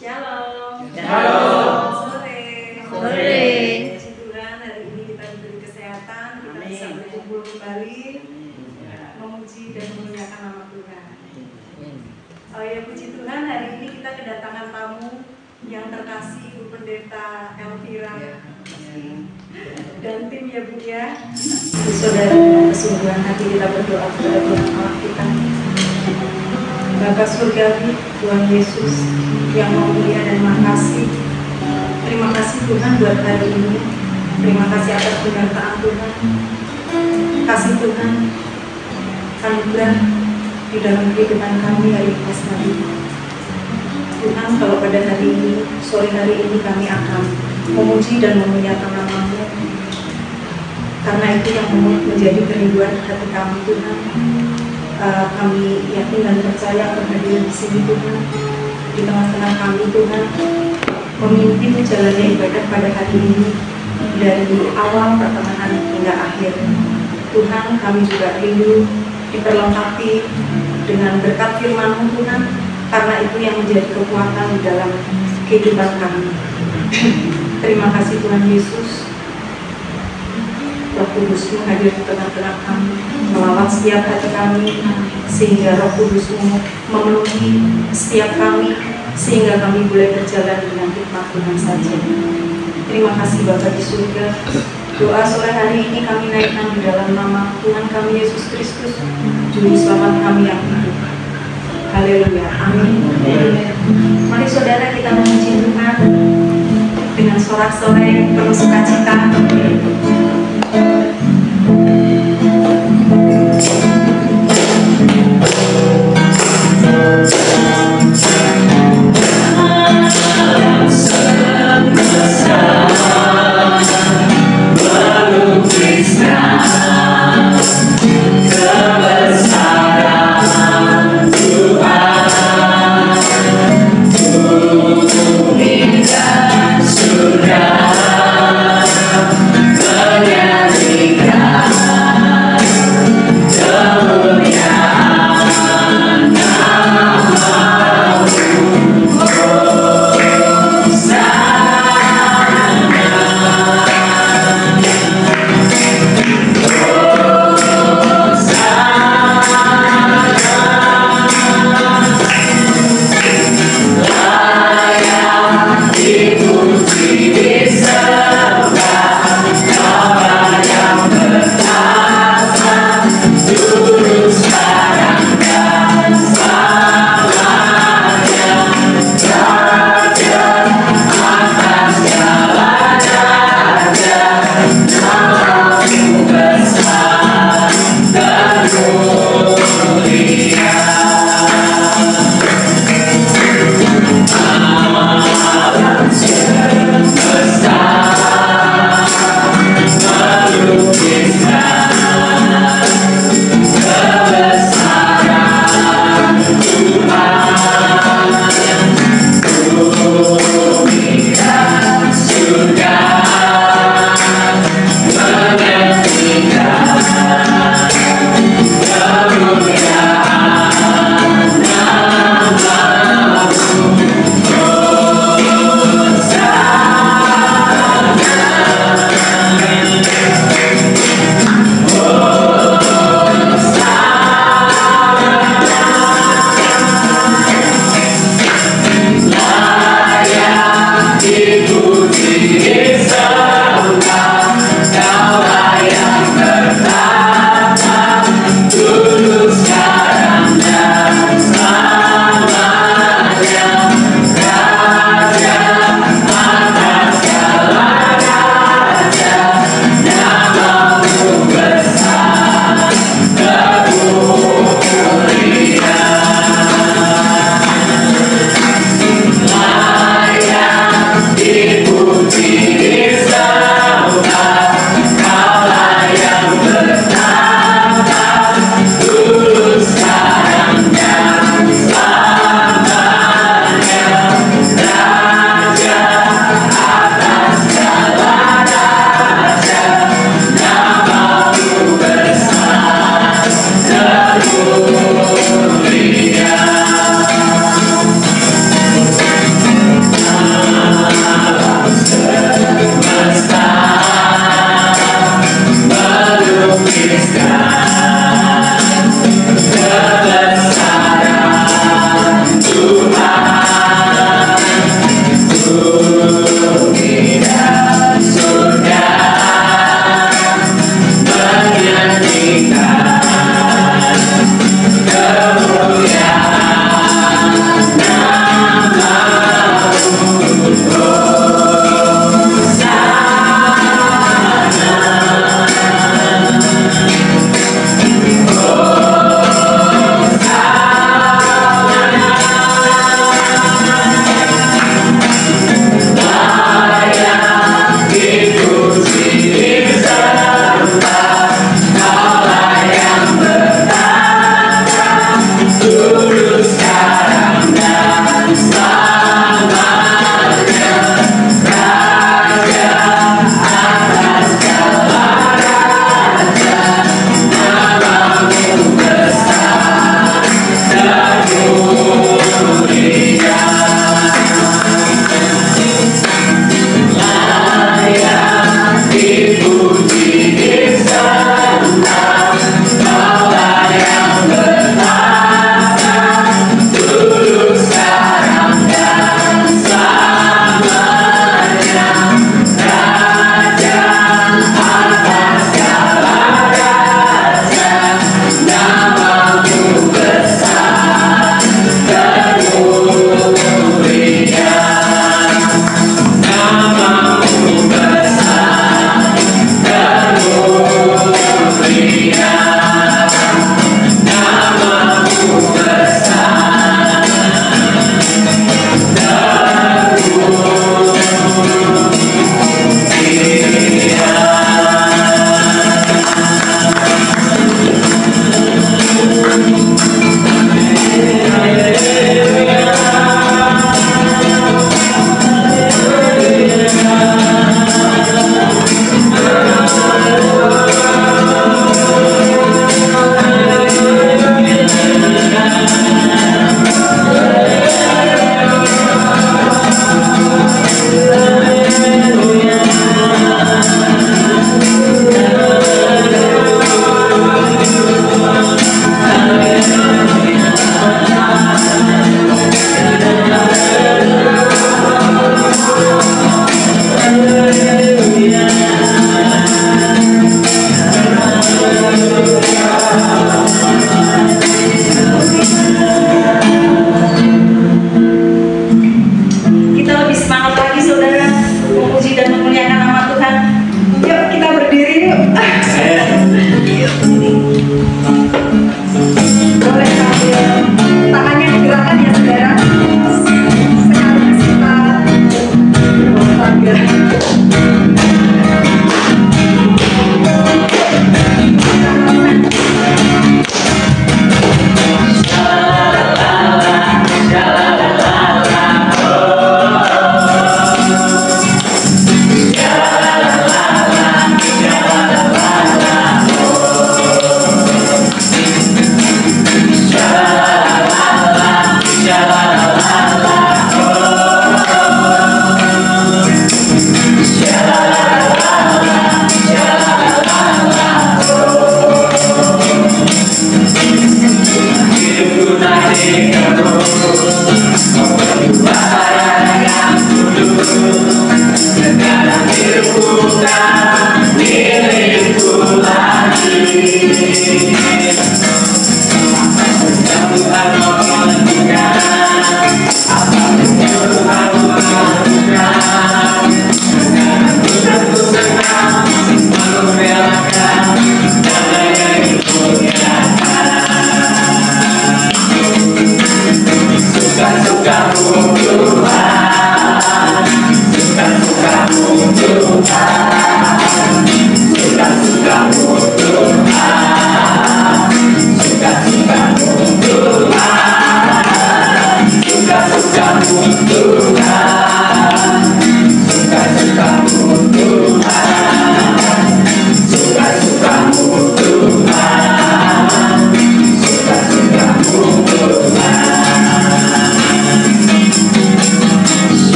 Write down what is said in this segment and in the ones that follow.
Shalom. Shalom. Sore. Sore. Puji Tuhan, hari ini kita diberi kesehatan, kita bisa berkumpul kembali, memuji dan memuliakan nama Tuhan. Oh ya, puji Tuhan, hari ini kita kedatangan tamu yang terkasih, Ibu Pendeta Elvira dan tim ya Bu ya. Saudara, dengan kesungguhan hati kita berdoa kepada Tuhan Allah kita. Bapa surgawi, Tuhan Yesus yang mulia dan makasih. Terima kasih Tuhan buat hari ini. Terima kasih atas penyertaan Tuhan. Kasih Tuhan anugerah di dalam kehidupan kami hari ini. Tuhan, kalau pada hari ini, sore hari ini kami akan memuji dan memuliakan nama-Mu. Karena itu yang menjadi kerinduan hati kami Tuhan. Kami yakin dan percaya kehadiran di sini Tuhan, di tengah-tengah kami Tuhan, memimpin jalannya ibadah pada hari ini dari awal pertengahan hingga akhir. Tuhan, kami juga rindu diperlengkapi dengan berkat firman-Mu Tuhan, karena itu yang menjadi kekuatan di dalam kehidupan kami. Terima kasih Tuhan Yesus. Roh Kudus-Mu hadir di tengah-tengah kami, melawat setiap hati kami, sehingga Roh Kudus-Mu memenuhi setiap kami, sehingga kami boleh berjalan dengan hikmat Tuhan saja. Terima kasih Bapa di surga. Doa sore hari ini kami naikkan di dalam nama Tuhan kami Yesus Kristus, Juru Selamat kami yang hidup. Haleluya, amin. Mari saudara kita memuji Tuhan dengan sorak-sorai penuh sukacita. Surga menyanyikan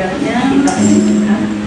ayatnya kita lanjutkan.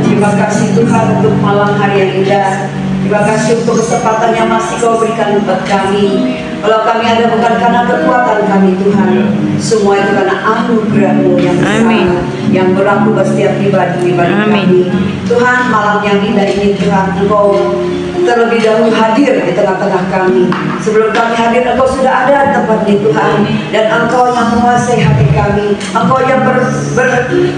Terima kasih Tuhan untuk malam hari yang indah. Terima kasih untuk kesempatan yang masih Kau berikan buat kami. Kalau kami ada bukan karena kekuatan kami Tuhan, semua itu karena anugerah-Mu yang besar, yang berlaku buat setiap pribadi kami. Tuhan, malam yang indah ini Tuhan, Engkau terlebih dahulu hadir di tengah-tengah kami. Sebelum kami hadir, Engkau sudah ada di tempat ini Tuhan, dan Engkau yang menguasai hati kami, Engkau yang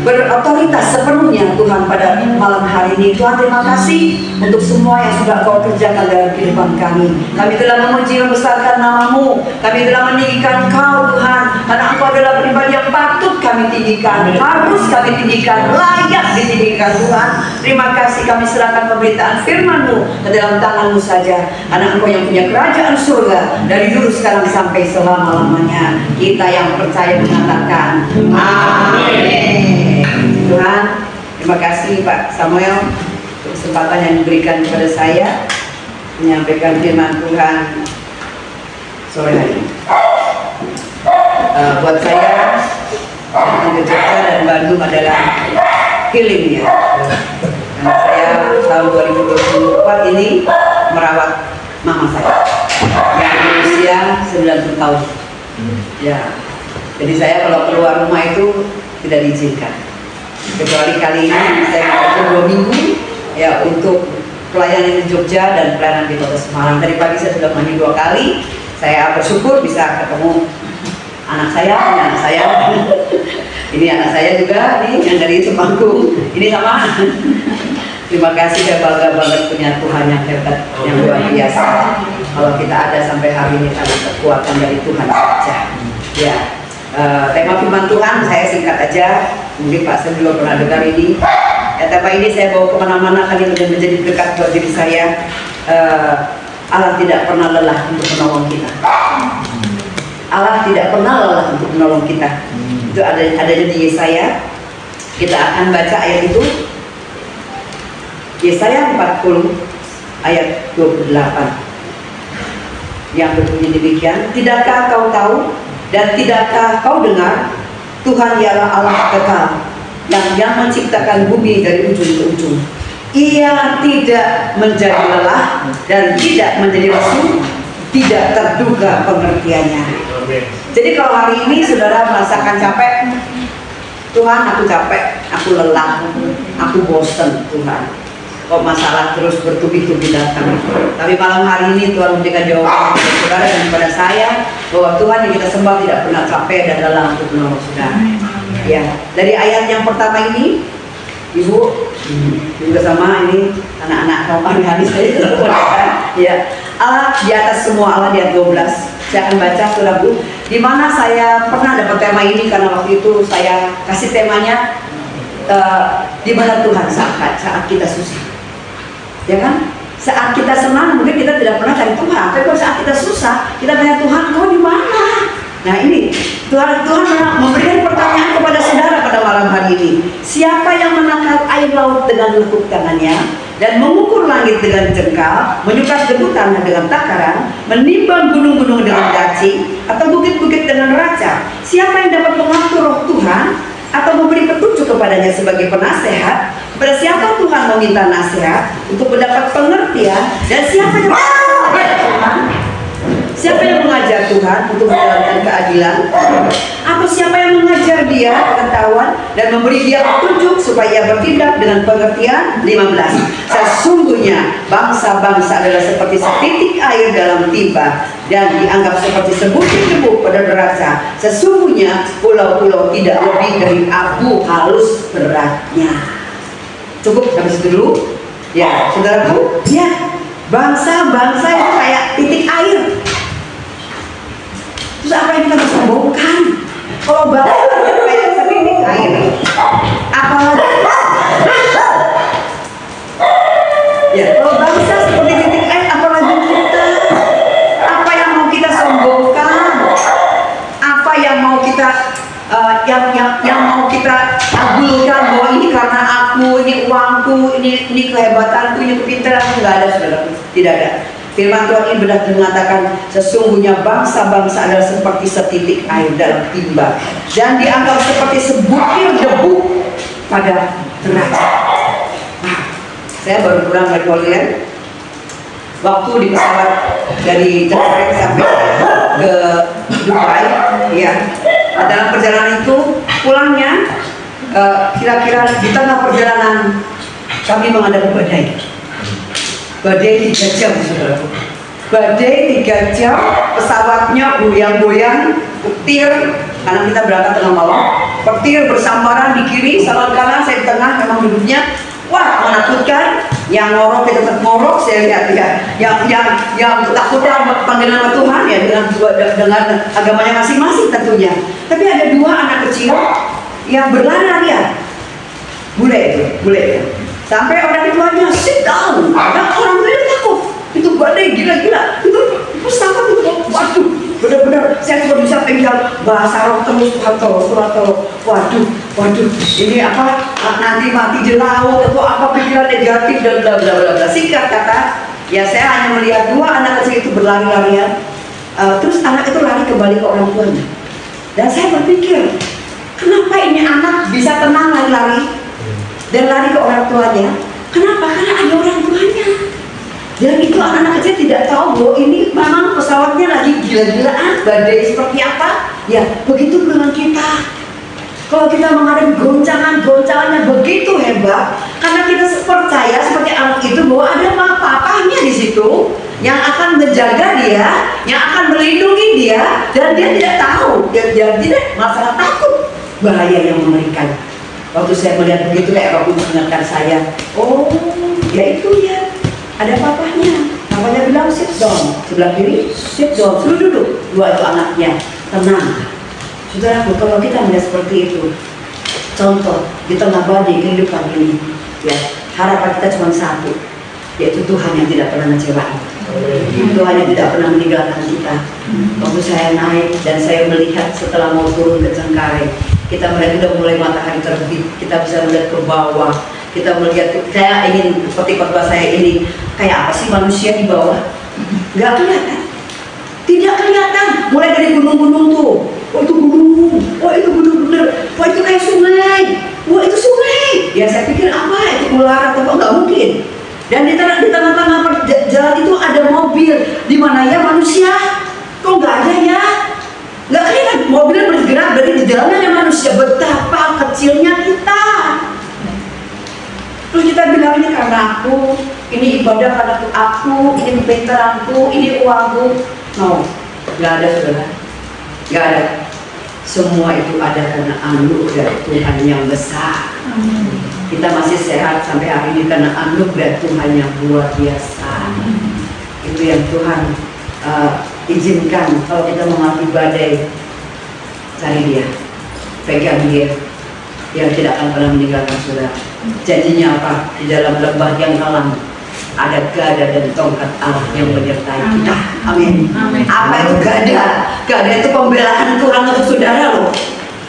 berotoritas sepenuhnya Tuhan pada malam hari ini. Tuhan, terima kasih untuk semua yang sudah Engkau kerjakan dalam kehidupan kami. Kami telah memuji membesarkan nama-Mu, kami telah meninggikan Engkau Tuhan, karena Engkau adalah pribadi yang patut kami tinggikan, harus kami tinggikan, layak ditinggikan Tuhan. Terima kasih, kami serahkan pemberitaan firman-Mu ke dalam tangan-Mu saja, karena Engkau yang punya kerajaan surga dari dulu sekarang sampai selama-lamanya. Kita yang percaya mengatakan amin. Tuhan, terima kasih Pak Samuel untuk kesempatan yang diberikan kepada saya menyampaikan firman Tuhan sore hari ini. Buat saya datang ke Jogja dan Bandung adalah healing ya. Karena saya tahun 2024 ini merawat mama saya yang berusia 90 tahun. Ya, jadi saya kalau keluar rumah itu tidak diizinkan. Kecuali kali ini saya mau 2 minggu ya untuk pelayanan di Jogja dan pelayanan di Kota Semarang. Tadi pagi saya sudah mandi 2 kali. Saya bersyukur bisa ketemu anak saya, ini anak saya juga nih yang dari Temanggung, ini sama. Terima kasih, saya bangga banget punya Tuhan yang hebat, yang luar biasa. Kalau kita ada sampai hari ini ada kekuatan dari Tuhan saja. Ya, tema firman Tuhan saya singkat aja, mungkin Pak Sen juga pernah dengar ini. Ya, tema ini saya bawa kemana-mana kali menjadi dekat buat diri saya. Allah tidak pernah lelah untuk menolong kita. Allah tidak pernah lelah untuk menolong kita. Itu adanya di Yesaya. Kita akan baca ayat itu. Yesaya 40 ayat 28 yang berbunyi demikian. Tidakkah kau tahu dan tidakkah kau dengar, Tuhan ialah Allah kekal yang menciptakan bumi dari ujung ke ujung. Ia tidak menjadi lelah dan tidak menjadi lesu, tidak terduga pengertiannya. Jadi kalau hari ini saudara merasakan capek, Tuhan aku capek, aku lelah, aku bosan Tuhan, kok masalah terus bertubi-tubi datang. Tapi malam hari ini Tuhan memberikan jawaban kepada saudara dan kepada saya bahwa Tuhan yang kita sembah tidak pernah capek dan lelah untuk menolong saudara. Ya, dari ayat yang pertama ini, Ibu juga sama ini anak-anak rohani hadis saya ya. Allah di atas semua, Allah di ayat 12. Saya akan baca saudaraku, di mana saya pernah dapat tema ini karena waktu itu saya kasih temanya di mana Tuhan saat kita susah, ya kan? Saat kita senang mungkin kita tidak pernah cari Tuhan, tapi kalau saat kita susah kita tanya Tuhan, kau di mana? Nah ini Tuhan memberikan pertanyaan kepada saudara pada malam hari ini. Siapa yang menangkap air laut dengan lekuk tangannya dan mengukur langit dengan jengkal, menyukat debu tanah dengan takaran, menimbang gunung-gunung dengan gaci, atau bukit-bukit dengan raca? Siapa yang dapat mengatur roh Tuhan atau memberi petunjuk kepadanya sebagai penasehat? Kepada siapa Tuhan meminta nasihat untuk mendapat pengertian? Dan siapa yang mengajar Tuhan? Siapa yang mengajar Tuhan untuk menjalankan keadilan? Atau siapa yang mengajar dia pengetahuan dan memberi dia petunjuk supaya bertindak dengan pengertian? 15. Sesungguhnya bangsa-bangsa adalah seperti setitik air dalam timba dan dianggap seperti sebutir debu pada neraca. Sesungguhnya pulau-pulau tidak lebih dari abu halus beratnya. Cukup sampai situ dulu. Ya, saudaraku, ya, bangsa-bangsa itu kayak titik air. Terus apa yang kita bisa sombongkan? Kalau bangsa kayak setitik air, apalagi ya, kalau bangsa seperti titik air, apalagi kita. Apa yang mau kita sombongkan? Apa yang mau kita yang mau kita agulkan bahwa ini karena aku, ini uangku, ini kehebatanku, ini kepintaranku? Nggak ada, saudara, tidak ada. Firman Tuhan ini benar mengatakan sesungguhnya bangsa-bangsa adalah seperti setitik air dalam timba dan dianggap seperti sebutir debu pada neraca. Nah, saya baru pulang dari Holy Land. waktu di pesawat dari Cengkareng sampai ke Dubai, ya. Dalam perjalanan itu pulangnya kira-kira di tengah perjalanan kami menghadapi badai. Badai 3 jam, saudaraku. Badai 3 jam, pesawatnya goyang-goyang, petir, karena kita berangkat tengah malam, petir bersambaran di kiri, sama kanan, saya di tengah, memang duduknya, wah menakutkan. Yang ngorok kita tetap ngorok, saya lihat ya, yang takutnya panggil nama Tuhan ya dengan agamanya masing-masing tentunya. Tapi ada 2 anak kecil yang berlari-larian, bule. Sampai orang tuanya sit down, ada orang tuanya takut. Itu badai gila-gila, itu pesawat itu, waduh, benar-benar saya cuma bisa pegang bahasa roh terus, waduh, ini apa, nanti mati di laut atau apa pikiran negatif dan bla bla bla. Singkat kata, ya saya hanya melihat 2 anak kecil itu berlari-larian, terus anak itu lari kembali ke orang tuanya. Dan saya berpikir, kenapa ini anak bisa tenang lari-lari dan lari ke orang tuanya? Kenapa? Karena ada orang tuanya. Dan itu anak-anak kecil tidak tahu bahwa ini memang pesawatnya lagi gila-gilaan, badai seperti apa. Ya, begitu dengan kita. Kalau kita menghadapi goncangan-goncangannya begitu hebat, karena kita percaya seperti anak itu bahwa ada papanya di situ yang akan menjaga dia, yang akan melindungi dia, dan dia tidak tahu, dia tidak masalah takut bahaya yang mengerikan. Waktu saya melihat begitu, kayak Rob mengingatkan saya, oh, ya itu ya. Ada papanya bilang sit down, sebelah kiri sit down, suruh duduk. 2 itu anaknya, tenang. Saudaraku, kalau kita melihat seperti itu, contoh di tengah badai kehidupan ini, ya harapan kita cuma satu, yaitu Tuhan yang tidak pernah mengecewakan. Tuhan yang tidak pernah meninggalkan kita. Waktu saya naik dan saya melihat setelah mau turun ke Cengkareng, kita melihat udah mulai matahari terbit, kita bisa melihat ke bawah. Kita melihat, saya ingin seperti khotbah saya ini, kayak apa sih manusia di bawah? Nggak kelihatan, tidak kelihatan. Mulai dari gunung-gunung tuh, oh itu gunung, oh itu gunung bener, oh itu kayak sungai, oh itu sungai. Ya saya pikir apa itu ular atau apa? Nggak mungkin. Dan di tengah-tengah jalan itu ada mobil, di mana ya manusia? Kok nggak ada ya? Nggak kelihatan. Mobilnya bergerak, berarti di dalamnya ada manusia. Betapa kecilnya kita. Terus kita bilang ini karena aku, ini ibadah karena aku, ini kepintaranku, ini uangku. No, nggak ada saudara, nggak ada. Semua itu ada karena anugerah Tuhan yang besar. Kita masih sehat sampai hari ini karena anugerah Tuhan yang luar biasa. Itu yang Tuhan izinkan. Kalau kita mengalami badai, cari Dia, pegang Dia, yang tidak akan pernah meninggalkan saudara. Janjinya apa? Di dalam lembah yang kelam ada gada dan tongkat Allah yang menyertai kita. Amin. Apa itu gada? Gada itu pembelaan Tuhan untuk saudara loh.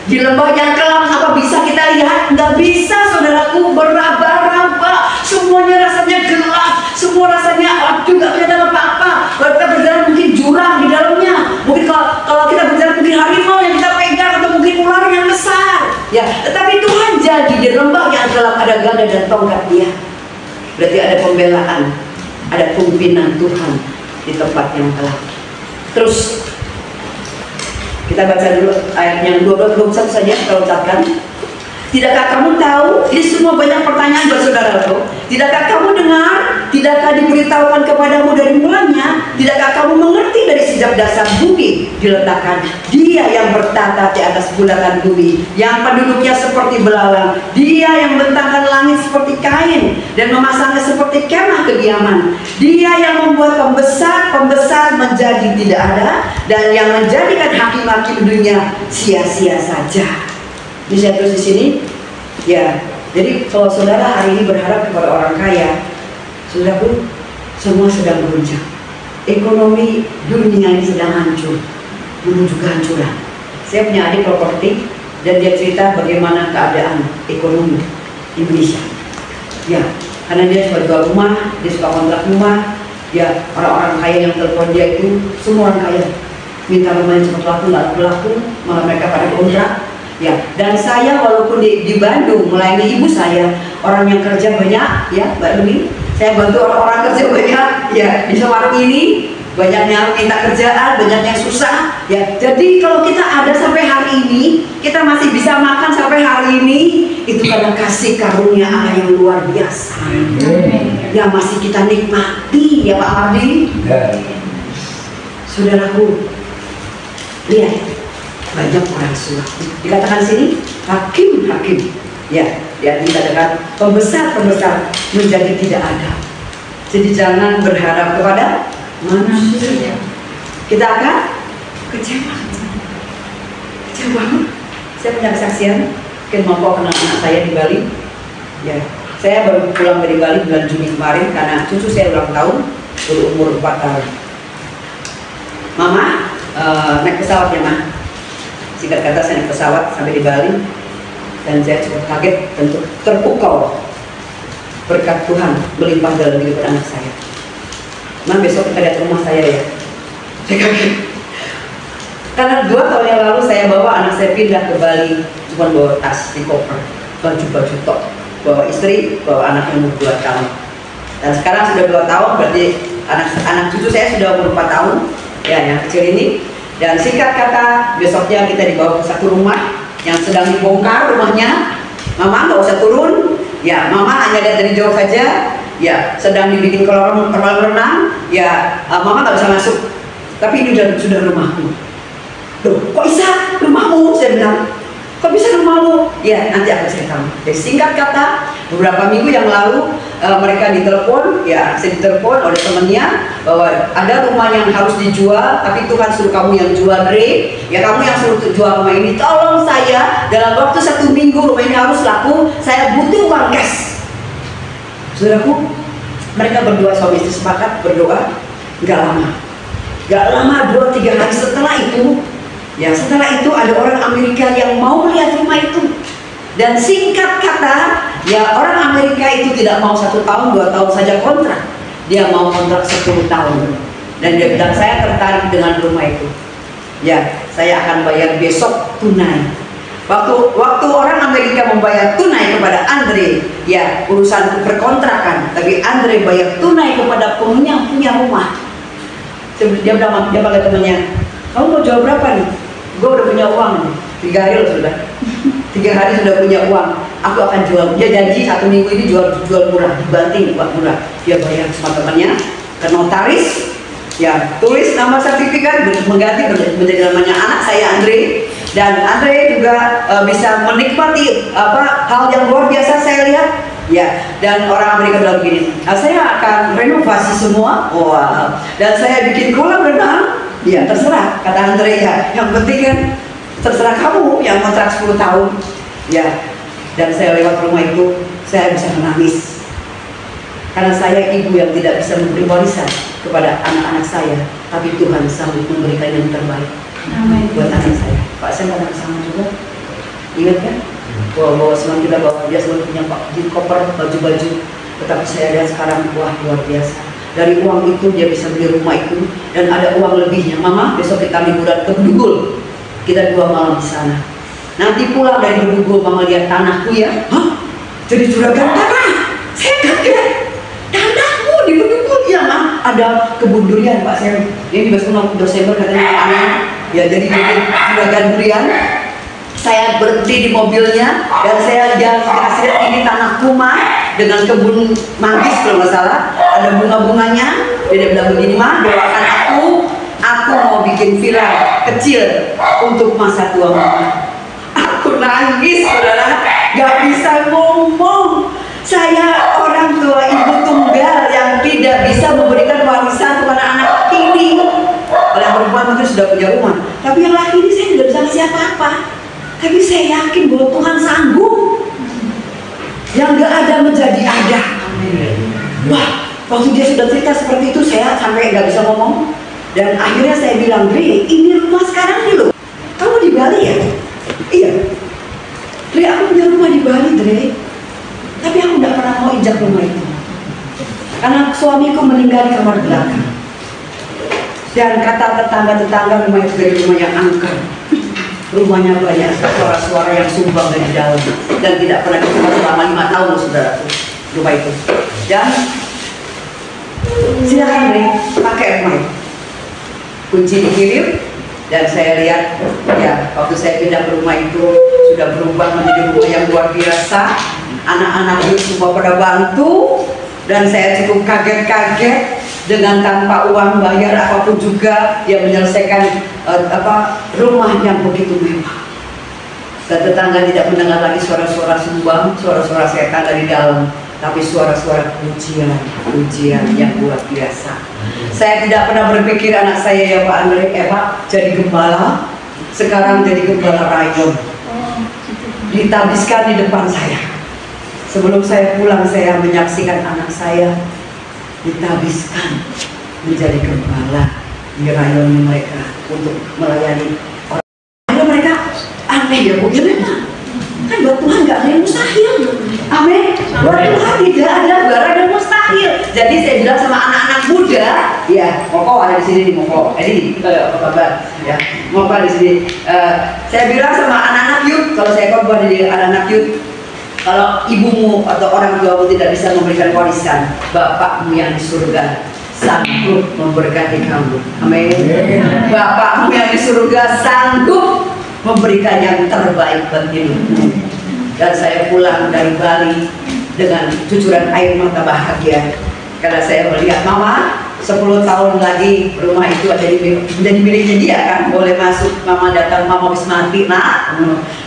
Di lembah yang kelam apa bisa kita lihat? Nggak bisa saudaraku, beraba-raba, semuanya rasanya gelap, semua rasanya aduh nggak kelihatan apa-apa. Kalau kita berjalan mungkin jurang di dalamnya, mungkin kalau kita berjalan mungkin harimau yang kita pegang atau mungkin ular yang besar. Ya, tetapi Tuhan jadi di lembah yang gelap ada gada dan tongkat Dia. Berarti ada pembelaan, ada pimpinan Tuhan di tempat yang gelap. Terus kita baca dulu ayat yang 22-21 saja kita ucapkan. Tidakkah kamu tahu? Ini semua banyak pertanyaan buat saudaraku. Tidakkah kamu dengar? Tidakkah diberitahukan kepadamu dari mulanya? Tidakkah kamu mengerti dari sejak dasar bumi diletakkan? Dia yang bertata di atas bulatan bumi, yang penduduknya seperti belalang. Dia yang bentangkan langit seperti kain dan memasangnya seperti kemah kediaman. Dia yang membuat pembesar menjadi tidak ada, dan yang menjadikan hakim-hakim dunia sia-sia saja. Bisa terus di sini, ya. Jadi kalau saudara hari ini berharap kepada orang kaya, saudaraku, semua sedang goncang. Ekonomi dunia ini sedang hancur, menuju kehancuran. Saya punya adik properti dan dia cerita bagaimana keadaan ekonomi Indonesia. Ya, karena dia suka jual rumah, dia suka kontrak rumah. Ya, orang-orang kaya yang telepon dia itu semua orang kaya. Minta rumahnya cepat laku, nggak laku, malah mereka pada kontrak. Ya, dan saya walaupun di Bandung melayani ibu saya, orang yang kerja banyak, ya Mbak Lumi, Saya bantu orang-orang kerja banyak, ya di warung ini banyak yang minta kerjaan, banyak yang susah, ya. Jadi kalau kita ada sampai hari ini, kita masih bisa makan sampai hari ini, itu karena kasih karunia Allah yang luar biasa, yang masih kita nikmati, ya Pak Mardi. Saudaraku, lihat banyak orang suah. Dikatakan sini hakim-hakim, ya. Ya, dikatakan pembesar-pembesar menjadi tidak ada. Jadi jangan berharap kepada manusia. Kita akan kecewa. Kecewa. Saya punya kesaksian. Mungkin mau kenal anak saya di Bali. Ya, saya baru pulang dari Bali bulan Juni kemarin karena cucu saya ulang tahun, berumur 4 tahun. Mama naik pesawat ya, Ma. Singkat kata saya naik pesawat sampai di Bali. Dan saya cukup kaget, tentu terpukau berkat Tuhan melimpah dalam hidup anak saya. Nah besok kita lihat rumah saya ya. Saya kaget. Karena 2 tahun yang lalu saya bawa anak saya pindah ke Bali, cuma bawa tas di koper, baju-baju tok, bawa istri, bawa anak yang umur 2 tahun. Dan sekarang sudah 2 tahun, berarti anak cucu saya sudah umur 4 tahun, ya yang kecil ini. Dan singkat kata, besoknya kita dibawa ke satu rumah yang sedang dibongkar rumahnya. Mama nggak usah turun, ya Mama hanya lihat dari jauh saja, ya sedang dibikin kolam renang, ya Mama nggak bisa masuk, tapi ini sudah rumahku. Loh, kok bisa rumahmu? Saya bilang, kok bisa rumahmu? Ya nanti akan saya tahu. Jadi singkat kata, beberapa minggu yang lalu mereka ditelepon, ya saya ditelepon oleh temannya bahwa ada rumah yang harus dijual, tapi Tuhan suruh kamu yang jual, Dre. Ya kamu yang suruh jual rumah ini. Tolong saya dalam waktu 1 minggu rumah ini harus laku. Saya butuh uang cash. Saudaraku, mereka berdua suami istri sepakat berdoa. Gak lama, 2-3 hari setelah itu, ya setelah itu ada orang Amerika yang mau melihat rumah itu. Dan singkat kata, ya orang Amerika itu tidak mau 1 tahun, 2 tahun saja kontrak. Dia mau kontrak 10 tahun. Dan dia bilang, saya tertarik dengan rumah itu. Ya, saya akan bayar besok tunai. Waktu orang Amerika membayar tunai kepada Andre, ya urusan perkontrakan. Tapi Andre bayar tunai kepada punya rumah. Dia panggil temannya, kamu mau jual berapa nih? Gue udah punya uang nih, 3 hari loh sudah. 3 hari sudah punya uang, aku akan jual. Dia janji 1 minggu ini jual murah, dibanting buat murah. Dia bayar sama temannya ke notaris, ya tulis nama sertifikat mengganti menjadi namanya anak saya Andre. Dan Andre juga bisa menikmati hal yang luar biasa saya lihat. Ya, dan orang Amerika bilang begini, saya akan renovasi semua, wow. Dan saya bikin kolam renang. Ya terserah, kata Andre, ya yang penting kan terserah kamu yang kontrak 10 tahun. Ya, dan saya lewat rumah itu, saya bisa menangis karena saya ibu yang tidak bisa memberi warisan kepada anak-anak saya, tapi Tuhan sanggup memberikan yang terbaik. Amin. Buat anak saya. Pak saya nggak sama juga, ingat kan? Bawa semua kita bawa, dia selalu punya koper baju-baju, tetapi saya lihat sekarang wah luar biasa. Dari uang itu dia bisa beli rumah itu dan ada uang lebihnya. Mama besok kita liburan ke Bedugul, kita 2 malam di sana. Nanti pulang dari Bedugul Mama lihat tanahku ya, hah? Jadi juragan tanah? Saya kaget. Tanahmu di Bedugul? Iya Ma, ada kebun durian Pak saya. Ini besok Desember katanya panen. Ya jadi juragan durian. Saya berhenti di mobilnya dan saya kasih ini tanah Kuma dengan kebun manggis kalau nggak salah, ada bunga-bunganya. Dia bilang begini, Ma, doakan aku mau bikin villa kecil untuk masa tua Mama. Aku nangis saudara, nggak bisa ngomong. Saya orang tua ibu tunggal yang tidak bisa memberikan warisan kepada anak ini. Kalau yang perempuan mungkin sudah punya rumah, tapi yang laki ini saya tidak bisa ngasih apa-apa. Tapi saya yakin bahwa Tuhan sanggup. Yang gak ada menjadi ada. Wah, waktu dia sudah cerita seperti itu, saya sampai gak bisa ngomong. Dan akhirnya saya bilang, Dre, ini rumah sekarang nih loh. Kamu di Bali ya? Iya. Dre, aku punya rumah di Bali, Dre. Tapi aku gak pernah mau injak rumah itu. Karena suamiku meninggal di kamar belakang. Dan kata tetangga-tetangga rumah itu dari rumah yang angker. Rumahnya banyak suara-suara yang sumbang dari dalam dan tidak pernah dibuka selama 5 tahun saudara rumah itu. Dan Silakan Ri, pakai rumah. Kunci dikirim dan saya lihat ya waktu saya pindah ke rumah itu sudah berubah menjadi rumah yang luar biasa. Anak-anak itu semua pada bantu dan saya cukup kaget-kaget dengan tanpa uang bayar apapun juga yang menyelesaikan rumah yang begitu mewah. Dan tetangga tidak mendengar lagi suara-suara sumbang, suara-suara setan dari dalam, tapi suara-suara pujian yang luar biasa. Saya tidak pernah berpikir anak saya ya Pak Andre, Pak jadi gembala, sekarang jadi gembala rayon. Ditabiskan di depan saya. Sebelum saya pulang saya menyaksikan anak saya ditabiskan menjadi gembala di rayon mereka untuk melayani orang. Ada mereka aneh ya Bu, gimana? Kan buat Tuhan nggak ada yang mustahil. Amin. Buat Tuhan tidak ada barang yang mustahil. Jadi saya bilang sama anak-anak muda, ya, Moko ada di sini nih Moko. Ini apa kabar? Ya, Moko di sini. Saya bilang sama anak-anak youth, kalau saya khotbah di anak-anak youth, kalau ibumu atau orang tuamu tidak bisa memberikan warisan, bapakmu yang di surga sanggup memberkati kamu. Amin. Bapakmu yang di surga sanggup memberikan yang terbaik buat hidupmu. Dan saya pulang dari Bali dengan cucuran air mata bahagia karena saya melihat Mama 10 tahun lagi rumah itu ada menjadi miliknya dia kan, boleh masuk. Mama datang, Mama wis mati nak,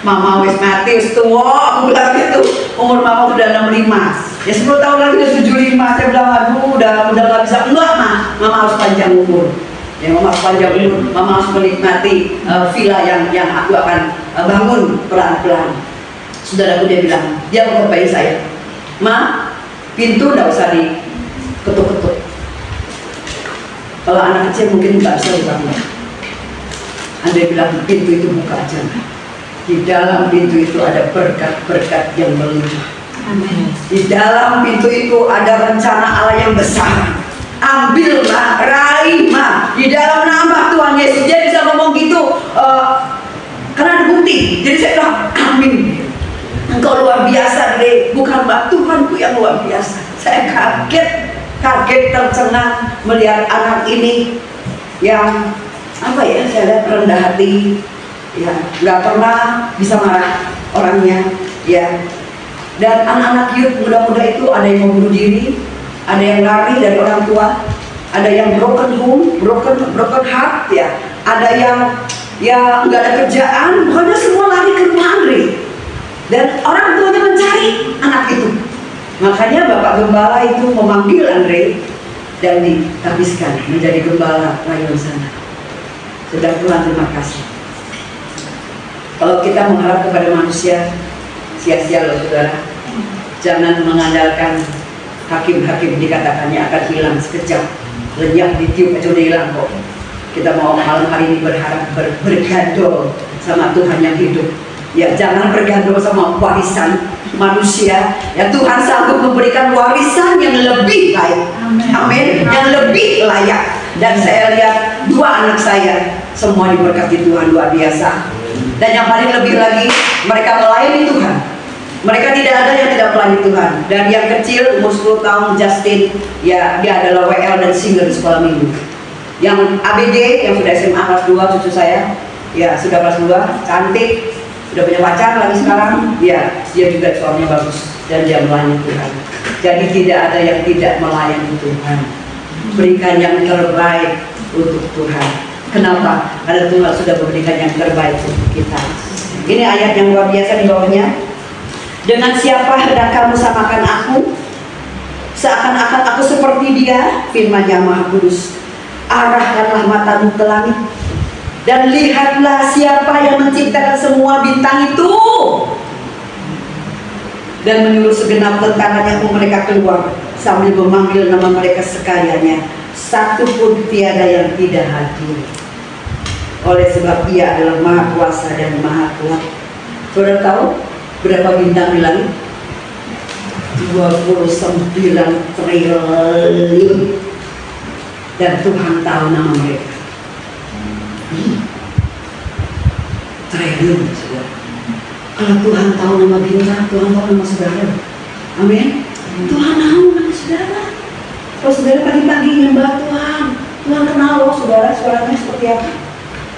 Mama wis mati wis tua, aku bilang gitu. Umur Mama sudah 65 ya, 10 tahun lagi udah 75. Saya bilang aduh udah gak bisa. Enggak Mama harus panjang umur ya, Mama harus panjang umur, Mama harus menikmati villa yang aku akan bangun pelan-pelan. Saudaraku dia bilang, dia menghargai saya, Ma, pintu gak usah diketuk-ketuk. Kalau anak kecil mungkin nggak bisa buka. Anda bilang pintu itu buka aja. Di dalam pintu itu ada berkat-berkat yang melimpah. Di dalam pintu itu ada rencana Allah yang besar. Ambillah, raihlah di dalam nama Tuhan Yesus. Dia bisa ngomong gitu karena ada bukti. Jadi saya bilang amin. Engkau luar biasa deh, bukan Tuhanku yang luar biasa. Saya kaget tercengang melihat anak ini yang apa ya, saya lihat rendah hati ya, nggak pernah bisa marah orangnya ya. Dan anak-anak youth muda-muda itu ada yang mau bunuh diri, ada yang lari dari orang tua, ada yang broken home, broken heart ya, ada yang ya nggak ada kerjaan, pokoknya semua lari ke rumah Andre. Dan orang tuanya mencari anak itu. Makanya Bapak Gembala itu memanggil Andre dan ditabiskan menjadi gembala rayon sana. Sudah Tuhan, terima kasih. Kalau kita mengharap kepada manusia, sia-sia loh saudara. Jangan mengandalkan hakim-hakim dikatakannya akan hilang sekejap, lenyap ditiup aja udah hilang kok. Kita mau malam hari ini berharap bergandol sama Tuhan yang hidup. Ya jangan bergantung sama warisan manusia. Ya Tuhan sanggup memberikan warisan yang lebih baik. Amin. Yang lebih layak. Dan saya lihat dua anak saya semua diberkati Tuhan luar biasa. Dan yang paling lebih lagi mereka melayani Tuhan. Mereka tidak ada yang tidak melayani Tuhan. Dan yang kecil umur 10 tahun Justin, ya dia adalah WL dan singer di sekolah minggu. Yang ABD yang sudah SMA kelas 2 cucu saya, ya sudah kelas 2, cantik. Udah punya pacar lagi sekarang, ya dia juga suaminya bagus dan dia melayani Tuhan. Jadi tidak ada yang tidak melayani Tuhan. Berikan yang terbaik untuk Tuhan. Kenapa? Karena Tuhan sudah memberikan yang terbaik untuk kita. Ini ayat yang luar biasa di bawahnya. Dengan siapa hendak kamu samakan aku? Seakan-akan aku seperti dia, firman Yang Maha Kudus. Arahkanlah matamu ke langit dan lihatlah siapa yang menciptakan semua bintang itu, dan menyuruh segenap tentaranya untuk mereka keluar sambil memanggil nama mereka sekaliannya. Satu pun tiada yang tidak hadir, oleh sebab Ia adalah Maha Kuasa dan Maha Kuat. Saudara tahu berapa bintang di langit? 29 triliun. Dan Tuhan tahu nama mereka. Triliun saudara. Kalau Tuhan tahu nama bintang, Tuhan tahu nama saudara. Amin. Tuhan tahu nama saudara. Kalau saudara pagi-pagi lagi nyembah Tuhan. Tuhan kenal loh saudara, suaranya seperti apa.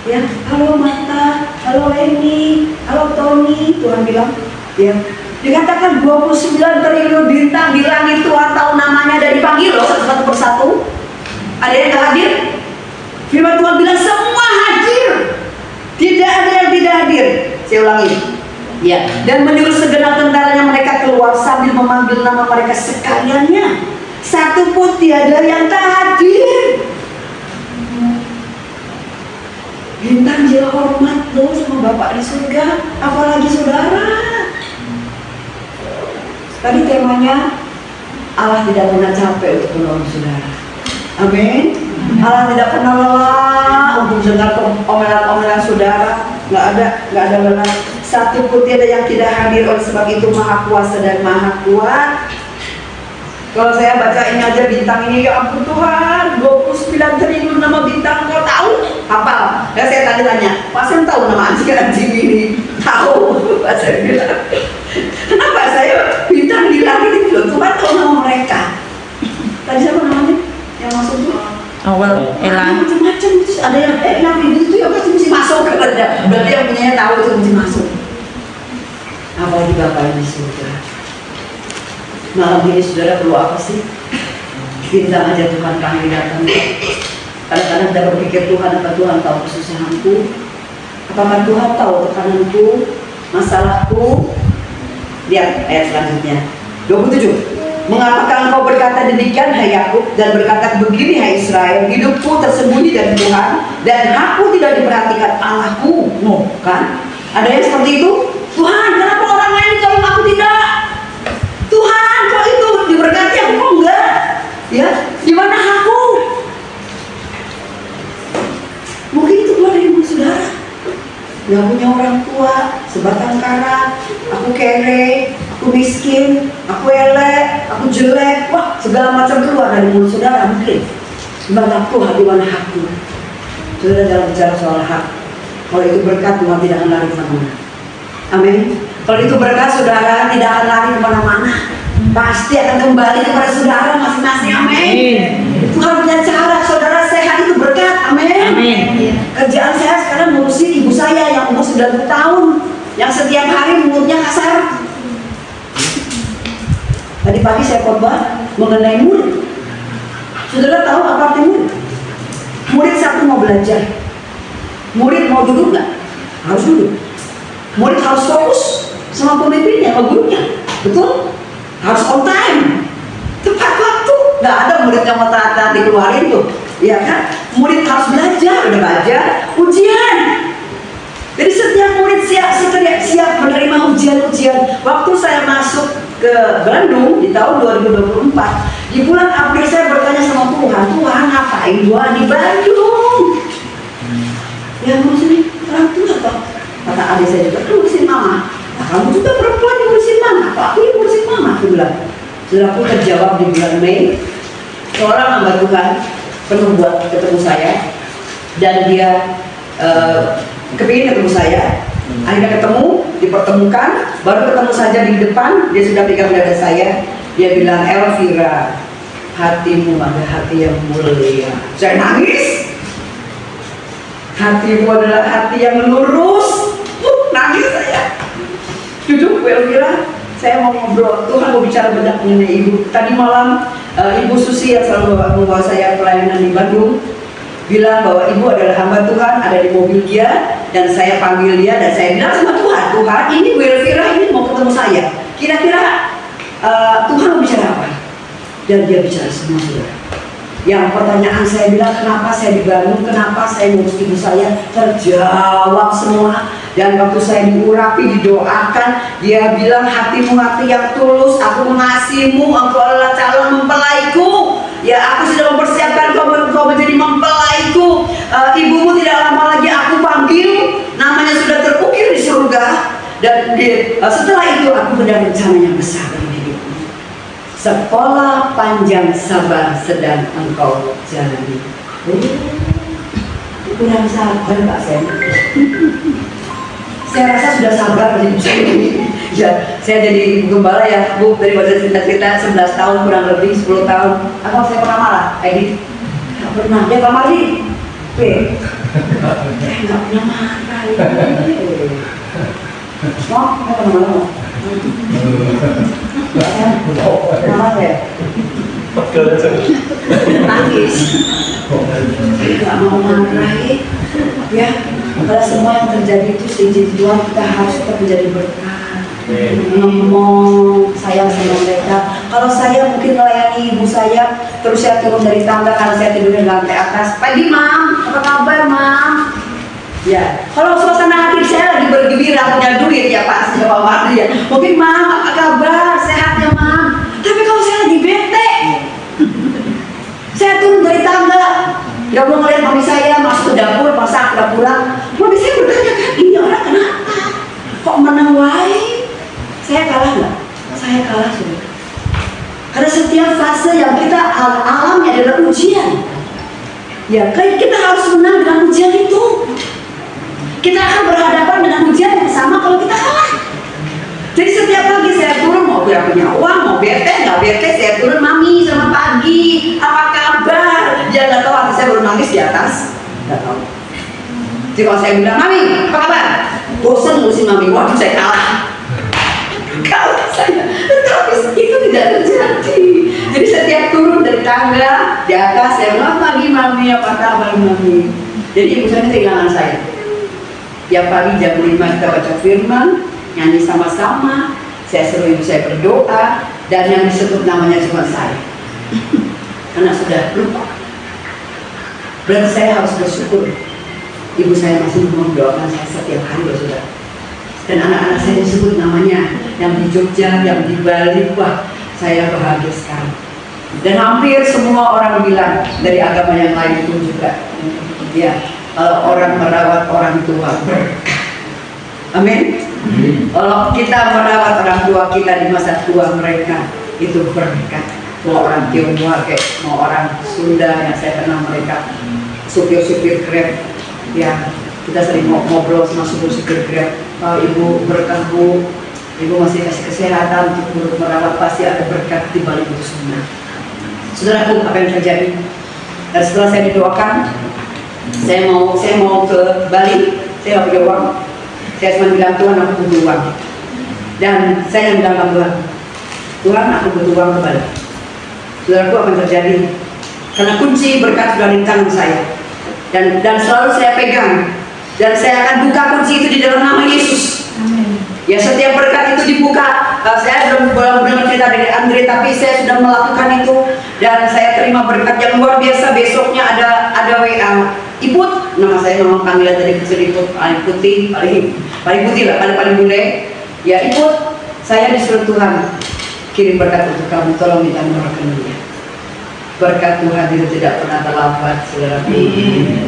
Ya, halo Marta, halo Leni, halo Tony, Tuhan bilang, ya. Dikatakan 29 triliun bintang di langit, Tuhan tahu namanya dan dipanggil loh satu persatu. Ada yang gak hadir? Firman Tuhan bilang semua hadir. Tidak ada yang tidak hadir. Saya ulangi. Ya, dan menyuruh segenap tentaranya mereka keluar sambil memanggil nama mereka sekaliannya. Satu pun tiada yang tak hadir. Bintang dia hormat loh sama Bapak di surga, apalagi saudara. Tadi temanya Allah tidak pernah capek untuk menolong saudara. Amin. Allah tidak pernah lelah untuk mendengar omelan-omelan saudara. Nggak ada lelah. Satu pun tiada yang tidak hadir. Oleh sebab itu Maha Kuasa dan Maha Kuat. Kalau saya baca ini aja bintang ini, ya ampun Tuhan, 29 triliun nama bintang, kau tahu? Hafal? Ya saya tanya, Pak Sen tahu nama anjing ini? Tahu? Pak Sen bilang. Kenapa saya bintang di langit itu loh, Tuhan tahu nama mereka. Tadi siapa namanya? Yang masuk tuh? Awal Ella. Macam-macam itu ada yang nabi itu ya pasti mesti masuk ke ada. Berarti yang punyanya tahu itu mesti masuk. Apalagi Bapak di surga. Malam ini saudara perlu apa sih? Bintang aja Tuhan kami datang. Kadang-kadang kita berpikir Tuhan, apa Tuhan tahu kesusahanku? Apakah Tuhan tahu tekananku, masalahku? Lihat ayat selanjutnya 27. Mengapakah engkau berkata demikian hai Yakub, dan berkata begini hai Israel, hidupku tersembunyi dari Tuhan dan aku tidak diperhatikan Allahku. No, kan? Ada yang seperti itu. Tuhan, kenapa orang lain tolong aku tidak? Tuhan, kok itu diberkati aku kok enggak? Ya, di mana aku? Mungkin itu keluar dari ibu saudara. Gak punya orang tua, sebatang kara, aku kere, aku miskin, aku elek, aku jelek, wah segala macam keluar dari mulut saudara mungkin. Di mana Tuhan, di mana hakku? Saudara dalam bicara soal hak. Kalau itu berkat, Tuhan tidak akan lari kemana-mana. Amin. Kalau itu berkat, saudara tidak akan lari kemana-mana. Pasti akan kembali kepada saudara masing-masing. Amin. Tuhan punya cara, saudara sehat itu berkat. Amin. Amin. Kerjaan saya sekarang ngurusin ibu saya yang umur 90 tahun, yang setiap hari mulutnya kasar. Tadi pagi saya khotbah mengenai murid. Saudara tahu apa arti murid? Murid satu mau belajar. Murid mau duduk nggak? Harus duduk. Murid harus fokus sama pemimpinnya, sama gurunya. Betul? Harus on time, tepat waktu. Nggak ada murid yang mau telat dikeluarin tuh, ya kan? Murid harus belajar, udah belajar, ujian. Jadi setiap murid siap menerima ujian-ujian. Waktu saya masuk ke Bandung di tahun 2024, di bulan April saya bertanya sama Tuhan, Tuhan ngapain gua di Bandung? Ya ngurusin orang tua toh. Kata adik saya juga, ngurusin mama. Nah, kamu juga perempuan yang ngurusin mama, kok aku yang ngurusin mama? Aku bilang. Setelah aku terjawab di bulan Mei, seorang hamba Tuhan penuh buat ketemu saya, dan dia kepingin ketemu saya. Akhirnya ketemu, dipertemukan, baru ketemu saja di depan, dia sudah pegang dada saya. Dia bilang, Elvira, hatimu ada hati yang mulia. Saya nangis. Hatimu adalah hati yang lurus. Nangis saya. Duduk Bu Elvira, saya mau ngobrol. Tuhan mau bicara banyak mengenai ibu. Tadi malam Ibu Susi yang selalu membawa saya pelayanan di Bandung bilang bahwa ibu adalah hamba Tuhan, ada di mobil dia, dan saya panggil dia dan saya bilang sama Tuhan, Tuhan ini Bu Elvira ini mau ketemu saya. Kira-kira Tuhan mau bicara apa? Dan dia bicara semua saudara. Yang pertanyaan saya bilang kenapa saya di Bandung, kenapa saya ngurus ibu saya, terjawab semua. Dan waktu saya diurapi, didoakan, dia bilang hatimu hati yang tulus, aku mengasihimu, engkau adalah calon mempelaiku. Ya aku sudah mempersiapkan kau menjadi mempelaiku. Ibumu tidak lama lagi aku panggil, namanya sudah terukir di surga. Dan setelah itu aku punya rencana yang besar dalam hidupmu. Sekolah panjang sabar sedang engkau jalani. Kurang sabar Pak Sen. Saya rasa sudah sabar menjadi ibu saya ini. Ya, saya jadi gembala ya Bu, dari baca cerita-cerita 11 tahun kurang lebih 10 tahun. Atau saya pernah marah, Edi? Nggak pernah, dia Pak Mardi. Nggak pernah marah. Mau, nggak pernah marah. Marah ya? Nangis. Nggak mau marah ya. Kalau semua yang terjadi itu seizin Tuhan, kita harus tetap menjadi berkat. Ngomong sayang sama mereka. Kalau saya mungkin melayani ibu saya, terus saya turun dari tangga karena saya tidur di lantai atas. Pagi Mam, apa kabar Mam? Ya, kalau suasana hati saya lagi bergembira, punya duit ya Pak, saya Pak Mardi ya. Mungkin Mam, apa kabar? Sehat ya Mam? Tapi kalau saya lagi bete, saya turun dari tangga, nggak mau ngeliat mami saya masuk ke dapur, masak, udah pulang. Mami saya bertanya kan, ini orang kenapa? Kok menang wae? Saya kalah nggak? Saya kalah sudah. Karena setiap fase yang kita alami adalah ujian. Ya, kita harus menang dengan ujian itu. Kita akan berhadapan dengan ujian yang sama kalau kita kalah. Jadi setiap pagi saya turun, mau punya uang, mau bete, nggak bete, saya turun, Mami sama pagi, apa kabar? Dia nggak tahu, hati saya baru nangis di atas, nggak tahu. Jadi kalau saya bilang, Mami, apa kabar? Bosan ngurusin Mami, waduh saya kalah. Kalah saya, tetapi itu tidak terjadi. Jadi setiap turun dari tangga di atas, saya bilang, pagi Mami, apa kabar Mami? Jadi ibu saya kehilangan saya. Tiap pagi jam 5 kita baca firman, nyanyi sama-sama, saya suruh ibu saya berdoa, dan yang disebut namanya cuma saya. Karena sudah lupa. Berarti saya harus bersyukur. Ibu saya masih mendoakan saya setiap hari, saudara. Dan anak-anak saya disebut namanya, yang di Jogja, yang di Bali, wah, saya bahagia sekali. Dan hampir semua orang bilang dari agama yang lain pun juga, ya, kalau orang merawat orang tua berkah. Amin. Kalau kita merawat orang tua kita di masa tua mereka, itu berkat. Mau orang Tionghoa, mau orang Sunda yang saya kenal mereka, supir-supir Grab, ya kita sering ngobrol sama supir-supir Grab. Ibu berkah Bu, ibu masih kasih kesehatan untuk merawat, pasti ada berkat di balik itu semua. Saudaraku, apa yang terjadi? Dan setelah saya didoakan, saya mau ke Bali, saya nggak punya uang. Saya cuma bilang, Tuhan aku butuh uang. Dan saya bilang ke Tuhan, Tuhan aku butuh uang kembali. Saudaraku, apa yang terjadi? Karena kunci berkat sudah di tangan saya. Dan selalu saya pegang. Dan saya akan buka kunci itu di dalam nama Yesus. Amin. Ya, setiap berkat itu dibuka. Saya belum cerita dari Andre, tapi saya sudah melakukan itu. Dan saya terima berkat yang luar biasa. Besoknya ada WA. Iput, nama saya memang panggilan dari kecil Iput, paling putih, paling putih lah, paling bule. Ya Iput, saya disuruh Tuhan kirim berkat untuk kamu, tolong minta nomor rekeningnya. Berkat Tuhan itu tidak pernah terlambat, saudara.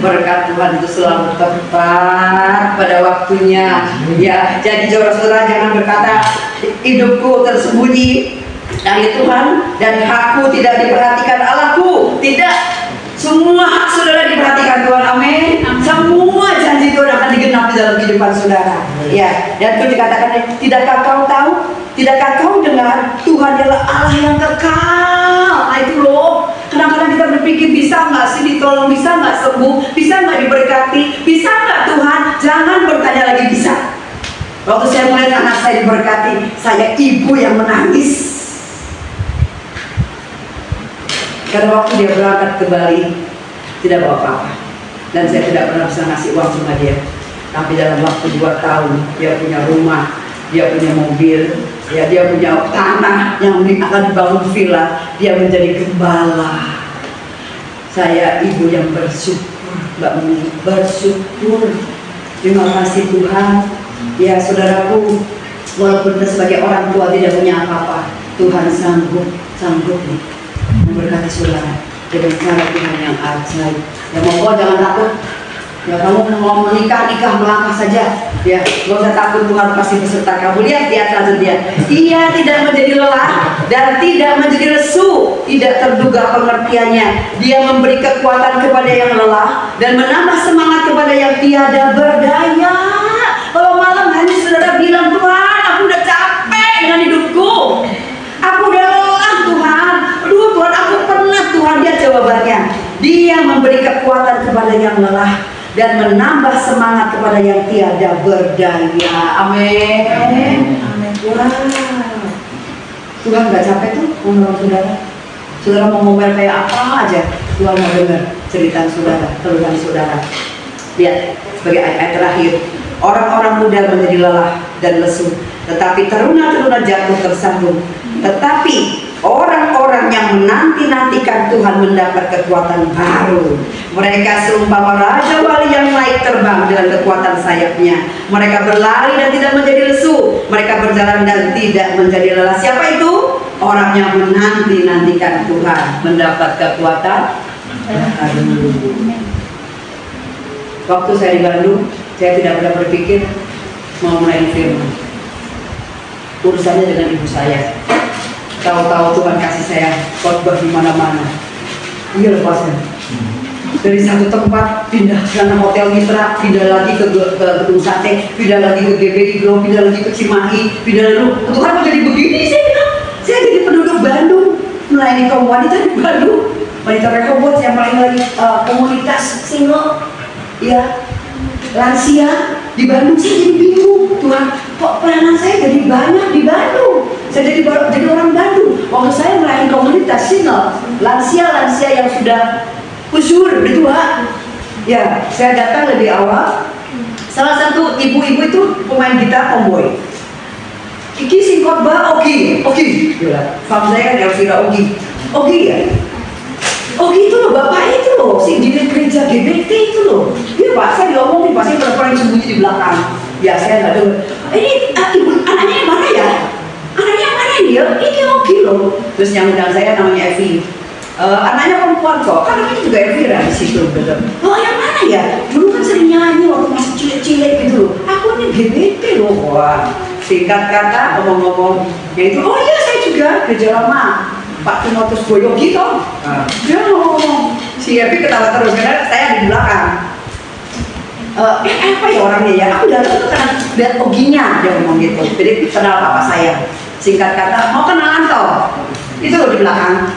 Berkat Tuhan itu selalu tepat pada waktunya. Ya, jadi saudara jangan berkata hidupku tersembunyi dari Tuhan dan hakku tidak diperhatikan Allahku. Tidak. Semua hak saudara diperhatikan Tuhan, amin. Semua janji Tuhan akan digenapi dalam kehidupan saudara. Ya, dan itu dikatakan, tidakkah kau tahu? Tidakkah kau dengar? Tuhan adalah Allah yang kekal. Nah itu loh. Kadang-kadang kita berpikir, bisa nggak sih ditolong, bisa nggak sembuh, bisa nggak diberkati, bisa nggak Tuhan? Jangan bertanya lagi bisa. Waktu saya melihat anak saya diberkati, saya ibu yang menangis. Karena waktu dia berangkat ke Bali, tidak bawa apa-apa. Dan saya tidak pernah bisa ngasih uang sama dia. Tapi dalam waktu 2 tahun, dia punya rumah, dia punya mobil, ya dia punya tanah yang akan dibangun villa, dia menjadi gembala. Saya ibu yang bersyukur, Mbak Mimi, bersyukur. Terima kasih Tuhan. Ya saudaraku, walaupun kita sebagai orang tua tidak punya apa-apa, Tuhan sanggup nih memberkati saudara dengan cara Tuhan yang ajaib. Ya monggo jangan takut. Ya kamu mau menikah melangkah saja. Ya gak usah takut, Tuhan pasti beserta kamu. Lihat di atas dia. Ia tidak menjadi lelah dan tidak menjadi lesu. Tidak terduga pengertiannya. Dia memberi kekuatan kepada yang lelah dan menambah semangat kepada yang tiada berdaya. Kalau malam hari saudara bilang, Tuhan, aku udah capek dengan hidupku, aku udah lelah Tuhan. Aduh Tuhan, aku penat Tuhan. Dia jawabannya, Dia memberi kekuatan kepada yang lelah dan menambah semangat kepada yang tiada berdaya. Amin. Amin. Wow. Tuhan gak capek tuh menolong saudara. Saudara mau ngomel kayak apa aja, Tuhan mau dengar cerita saudara, keluhan saudara. Lihat sebagai ayat terakhir, orang-orang muda menjadi lelah dan lesu, tetapi teruna-teruna jatuh tersandung. Tetapi orang-orang yang menanti-nantikan Tuhan mendapat kekuatan baru. Mereka seumpama raja wali yang naik terbang dengan kekuatan sayapnya. Mereka berlari dan tidak menjadi lesu. Mereka berjalan dan tidak menjadi lelah. Siapa itu? Orang yang menanti-nantikan Tuhan mendapat kekuatan baru. Waktu saya di Bandung, saya tidak pernah berpikir mau mulai firman. Urusannya dengan ibu saya. Tahu-tahu Tuhan kasih saya khotbah di mana-mana. Iya lepasnya. Dari satu tempat pindah ke hotel Mitra, pindah lagi ke gedung sate, pindah lagi ke GBI Gro, pindah lagi ke Cimahi, pindah lalu. Tuhan mau jadi begini sih? Saya jadi penduduk Bandung, melayani kaum wanita di Bandung. Wanita Rehoboth yang paling lagi komunitas single, ya, lansia di Bandung. Saya jadi bingung, Tuhan, kok pelayanan saya jadi banyak di Bandung? Saya jadi orang Bandung. Waktu saya melayani komunitas single, lansia yang sudah usur, tua. Ya, saya datang lebih awal. Salah satu ibu-ibu itu pemain gitar tomboy. Iki sing khotbah Ogi. Fam saya kan Elvira Ogi ya. Ogi itu loh, bapak itu loh, sing di gereja GBT itu loh. Iya Pak, saya diomongin pasti perempuan yang sembunyi di belakang. Ya saya nggak dengar. Ini ibu anaknya yang mana ya? Anaknya yang mana dia? Ini Ogi loh. Terus yang undang saya namanya Evi. Anaknya perempuan kok, kan namanya juga Elvira di situ, betul. Oh yang mana ya? Dulu kan sering nyanyi waktu masih cilik-cilik gitu loh. Aku ini GBT loh. Wah, singkat kata ngomong-ngomong, yaitu oh iya saya juga gereja lama Pak Timotius Boyo gitu. Dia ngomong, si Evi ketawa terus karena saya di belakang. Apa ya orangnya ya? Aku datang tuh karena lihat Oginya, dia ngomong gitu. Jadi kenal papa saya. Singkat kata, mau kenalan toh? Itu loh di belakang.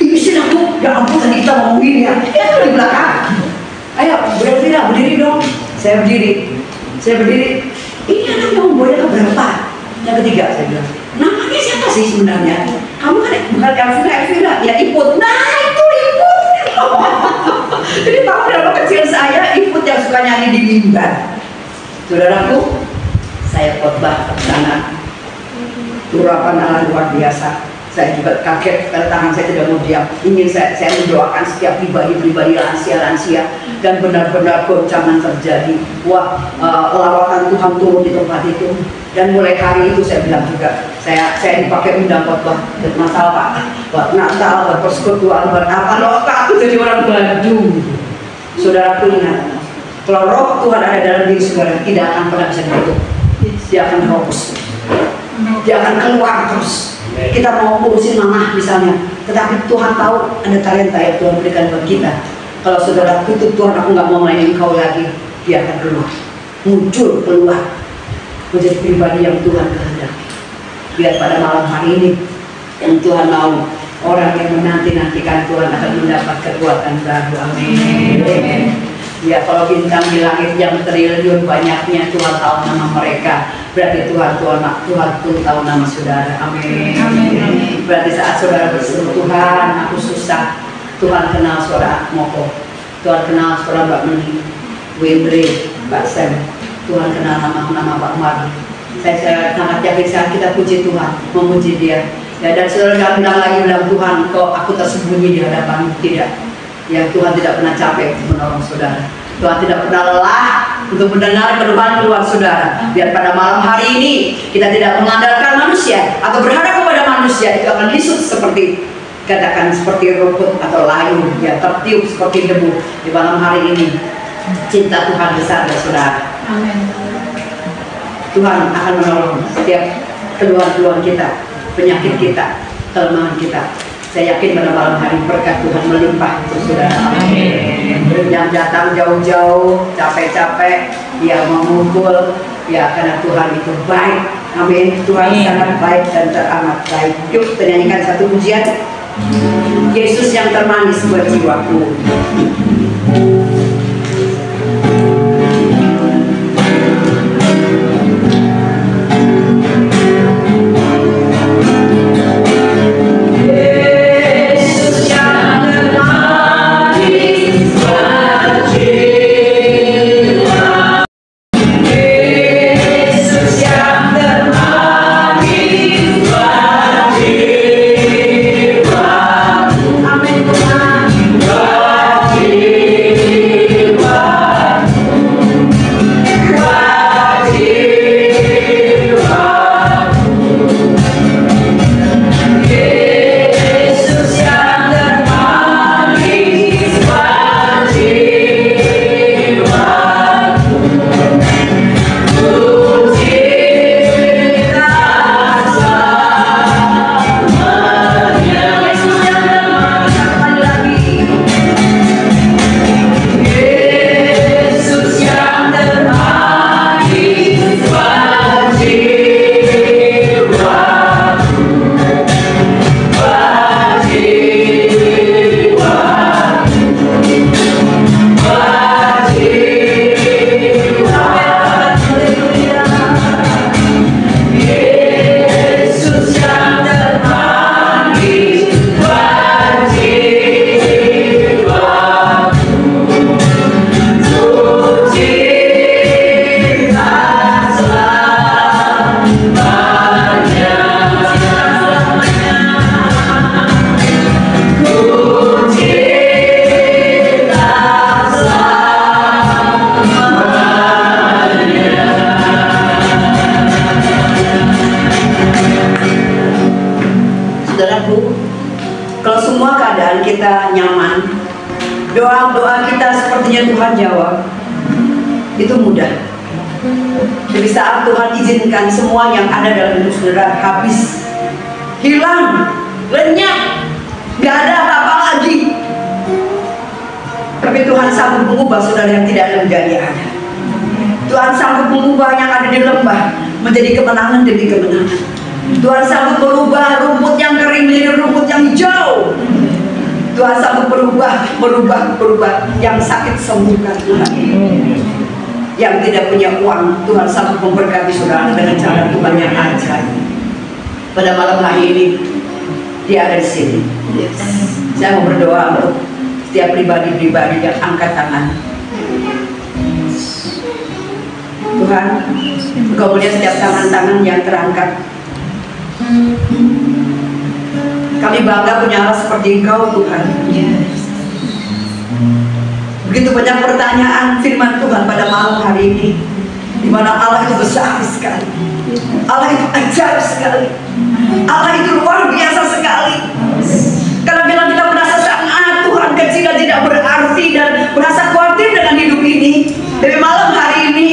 Ini sih aku, ya ampun tadi kita ngomongin ya. Itu di belakang. Ayo, Bu Elvira berdiri dong. Saya berdiri. Ini anak yang umurnya keberapa? Yang ketiga saya bilang. Namanya siapa sih sebenarnya? Kamu kan bukan Elvira, ya Iput. Nah itu Iput. Jadi tahu berapa kecil saya Iput yang suka nyanyi di mimbar. Saudaraku, saya khotbah ke sana. Urapan Allah luar biasa. Saya juga kaget karena tangan saya tidak mau diam. Ingin saya mendoakan setiap pribadi lansia dan benar-benar goncangan terjadi. Wah, lawatan Tuhan turun di tempat itu. Dan mulai hari itu saya bilang juga, saya dipakai undang khotbah. Masalah Pak, buat Natal, persekutuan, buat apa? Loh, aku jadi orang Bandung. Saudaraku ingat, kalau roh Tuhan ada dalam diri saudara, tidak akan pernah bisa ditutup. Dia akan fokus. Dia akan keluar terus. Kita mau urusin mamah misalnya, tetapi Tuhan tahu ada talenta yang Tuhan berikan buat kita. Kalau saudara tutup, Tuhan aku nggak mau mainin kau lagi, dia akan keluar, muncul keluar, menjadi pribadi yang Tuhan kehendaki. Biar pada malam hari ini yang Tuhan mau, orang yang menanti-nantikan Tuhan akan mendapat kekuatan baru. Amin. Ya kalau bintang di langit yang triliun banyaknya, Tuhan tahu nama mereka. Berarti Tuhan pun tahu nama saudara. Amin. Berarti saat saudara berseru, Tuhan aku susah, Tuhan kenal suara Moko, Tuhan kenal suara Mbak Meni, Windri, Mbak Sam, Tuhan kenal nama Pak Mar. Saya sangat yakin saat kita puji Tuhan, memuji Dia. Ya, dan saudara bilang Tuhan, kok aku tersembunyi di hadapan? Tidak. Ya Tuhan tidak pernah capek menolong saudara. Tuhan tidak pernah lelah untuk mendengar keluhan saudara. Biar pada malam hari ini kita tidak mengandalkan manusia atau berharap kepada manusia, itu akan lisut seperti katakan seperti rumput atau layu, ya tertiup seperti debu. Di malam hari ini cinta Tuhan besar ya saudara. Amin. Tuhan akan menolong setiap keluhan kita, penyakit kita, kelemahan kita. Saya yakin pada malam hari berkat Tuhan melimpah untuk saudara. Yang datang jauh-jauh, capek-capek, dia memukul, ya karena Tuhan itu baik. Amin. Tuhan sangat baik dan teramat baik. Yuk kita nyanyikan satu pujian. Yesus yang termanis buat jiwaku. Kalau semua keadaan kita nyaman, doa-doa kita sepertinya Tuhan jawab, itu mudah. Jadi saat Tuhan izinkan semua yang ada dalam hidup saudara habis, hilang, lenyap, gak ada apa-apa lagi, tapi Tuhan sanggup mengubah saudara yang tidak ada menjadi ada. Tuhan sanggup mengubah yang ada di lembah menjadi kemenangan demi kemenangan. Tuhan sanggup merubah rumput yang kering menjadi rumput yang hijau. Tuhan sanggup merubah yang sakit sembuhkan Tuhan. Yang tidak punya uang, Tuhan sanggup memberkati saudara dengan cara Tuhan yang ajaib. Pada malam hari ini dia ada di sini. Saya mau berdoa untuk setiap pribadi-pribadi yang angkat tangan. Tuhan, Engkau melihat setiap tangan-tangan yang terangkat. Kami bangga punya Allah seperti Engkau, Tuhan. Begitu banyak pertanyaan firman Tuhan pada malam hari ini, di mana Allah itu besar sekali, Allah itu ajaib sekali, Allah itu luar biasa sekali. Kadang-kadang kita merasa sangat Tuhan kecil dan tidak berarti dan merasa khawatir dengan hidup ini. Tapi malam hari ini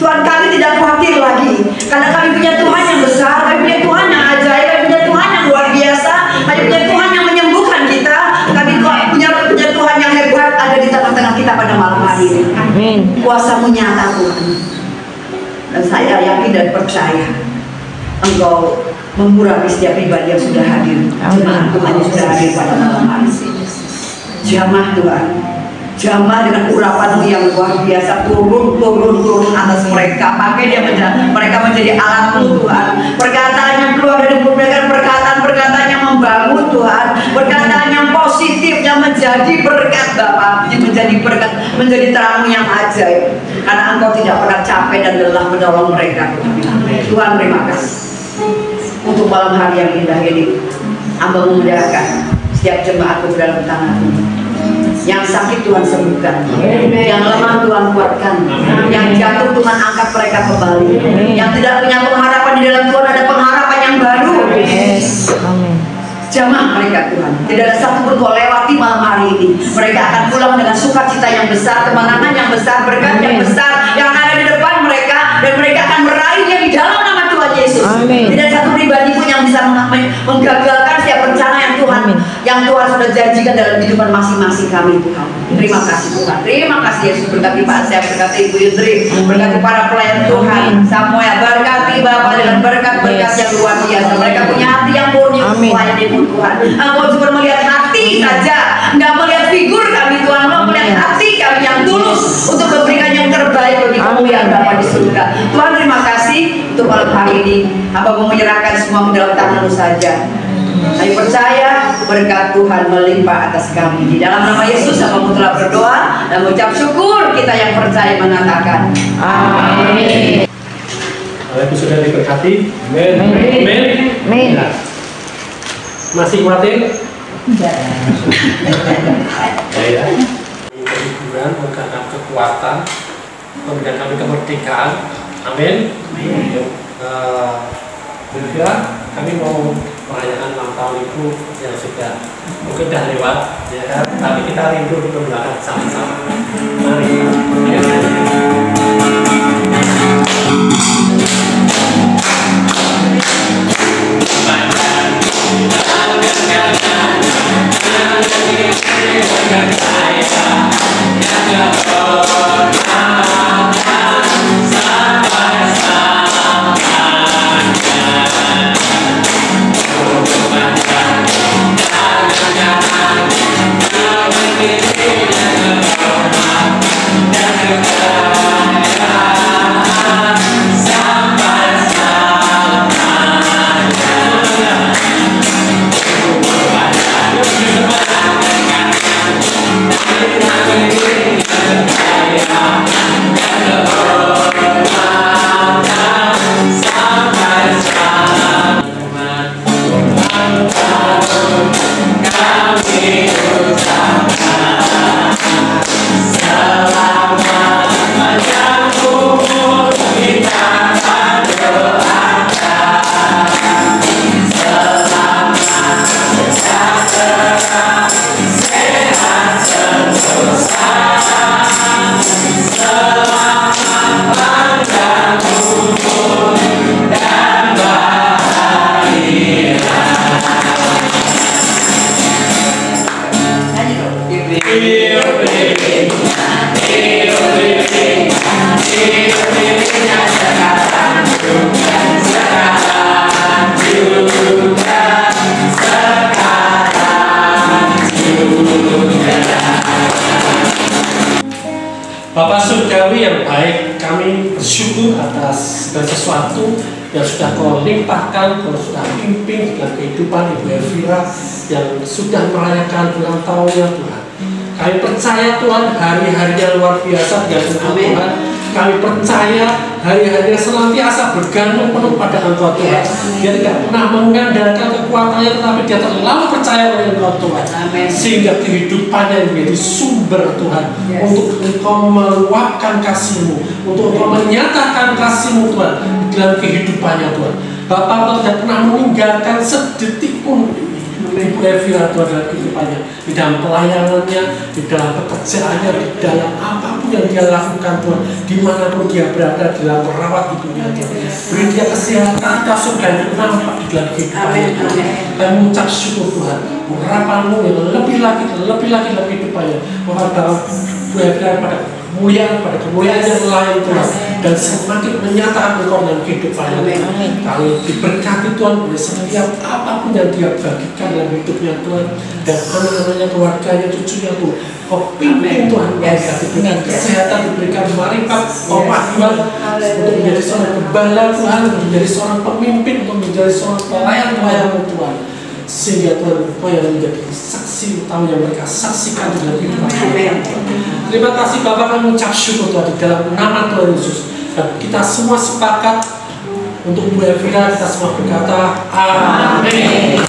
Tuhan kami tidak khawatir lagi, karena kami punya Tuhan yang besar, kami punya Tuhan yang ajaib, kami punya Tuhan yang luar biasa, kami punya Tuhan yang menyembuhkan kita, kami punya Tuhan yang hebat ada di tengah-tengah kita pada malam hari ini. Amin. Kuasa-Mu nyata Tuhan, dan saya yakin dan percaya Engkau mengurapi setiap pribadi yang sudah hadir. Jemaat Tuhan yang sudah hadir pada malam hari ini. Jamah Tuhan, jamah dengan urapan-Mu yang luar biasa, turun atas mereka. Pakai dia mereka menjadi alat-Mu Tuhan. Perkataan yang keluar dari mulut mereka, perkataan yang membangun Tuhan, perkataan yang positif yang menjadi berkat Bapa, menjadi berkat, menjadi terang yang ajaib. Karena Engkau tidak pernah capek dan lelah menolong mereka. Tuhan terima kasih untuk malam hari yang indah ini. Hamba menyerahkan setiap jemaatku dalam tangan-Mu. Yang sakit Tuhan sembuhkan, yang lemah Tuhan kuatkan, yang jatuh Tuhan angkat mereka kembali, yang tidak punya pengharapan di dalam Tuhan ada pengharapan yang baru. Jamah mereka Tuhan, tidak ada satu pun kau lewati malam hari ini. Mereka akan pulang dengan sukacita yang besar, kemenangan yang besar, berkat yang besar yang ada di depan mereka, dan mereka akan meraihnya di dalam nama Tuhan Yesus. Tidak satu pribadi punya yang bisa menggagalkan setiap rencana yang Tuhan sudah janjikan dalam kehidupan masing-masing kami, Tuhan. Terima kasih Tuhan. Terima kasih Yesus. Berkati Pak Asep, berkati Ibu Yudri, berkati para pelayan Tuhan. Samuel, berkati Bapak dengan berkat-berkat yang luar biasa. Mereka punya hati yang murni untuk melayani-Mu Tuhan. Engkau cuma melihat hati saja, nggak melihat figur kami Tuhan. Engkau melihat hati kami yang tulus untuk memberikan yang terbaik bagi kemuliaan Bapa di surga. Tuhan, terima kasih untuk malam hari ini. Hamba mau menyerahkan semua ke dalam tangan-Mu saja. Kami percaya berkat Tuhan melimpah atas kami. Di dalam nama Yesus, hamba telah berdoa dan mengucap syukur. Kita yang percaya mengatakan amin. Ibu sudah diberkati. Amin. Amin. Masih khawatir? Ya. Kehidupan, memberikan kekuatan, memberikan kami kemerdekaan. Amin. Juga kami mau merayakan ulang tahun Ibu yang sudah mungkin dah lewat, ya kan? Tapi kita rindu untuk melakukan sama-sama. Mari. Bapak surgawi yang baik, kami bersyukur atas segala sesuatu yang sudah Kau limpahkan, Kau sudah pimpin dalam kehidupan Ibu Elvira yang sudah merayakan ulang tahunnya Tuhan. Kami percaya Tuhan hari-harinya luar biasa dengan Tuhan. Kami percaya hari-harinya senantiasa bergantung penuh pada Engkau Tuhan. Dia tidak pernah mengandalkan kekuatannya, tetapi dia terlalu percaya pada Engkau Tuhan. Sehingga kehidupannya menjadi sumber Tuhan untuk Engkau meluapkan kasih-Mu, untuk Engkau menyatakan kasih-Mu Tuhan dalam kehidupannya Tuhan. Bapak Engkau tidak pernah meninggalkan sedetik pun Ibu Elvira Tuhan dalam kehidupannya, di dalam pelayanannya, di dalam pekerjaannya, di dalam apapun yang dia lakukan Tuhan, dimanapun dia berada dalam merawat ibunya Tuhan. Beri dia kesehatan, kasih dan nampak di dalam kehidupannya Tuhan. Kami mengucap syukur Tuhan, harapan-Mu yang lebih lagi dalam kehidupannya, bahwa dalam Ibu Elvira pada kemuliaan yang lain Tuhan, dan semakin menyatakan Engkau dalam kehidupannya. Kami diberkati Tuhan oleh setiap apapun yang dia bagikan dalam hidupnya Tuhan, dan anak-anaknya, keluarganya, cucunya Tuhan. Kau pimpin Tuhan, mereka diberikan kesehatan, diberikan marifat, Tuhan, untuk menjadi seorang gembala Tuhan, untuk menjadi seorang pemimpin, untuk menjadi seorang pelayan-pelayan Tuhan. Sehingga Tuhan Engkau yang menjadi saksi utama yang mereka saksikan dalam kehidupan Tuhan. Terima kasih Bapak, kami mengucap syukur Tuhan di dalam nama Tuhan Yesus. Dan kita semua sepakat untuk Ibu Elvira, kita semua berkata amin.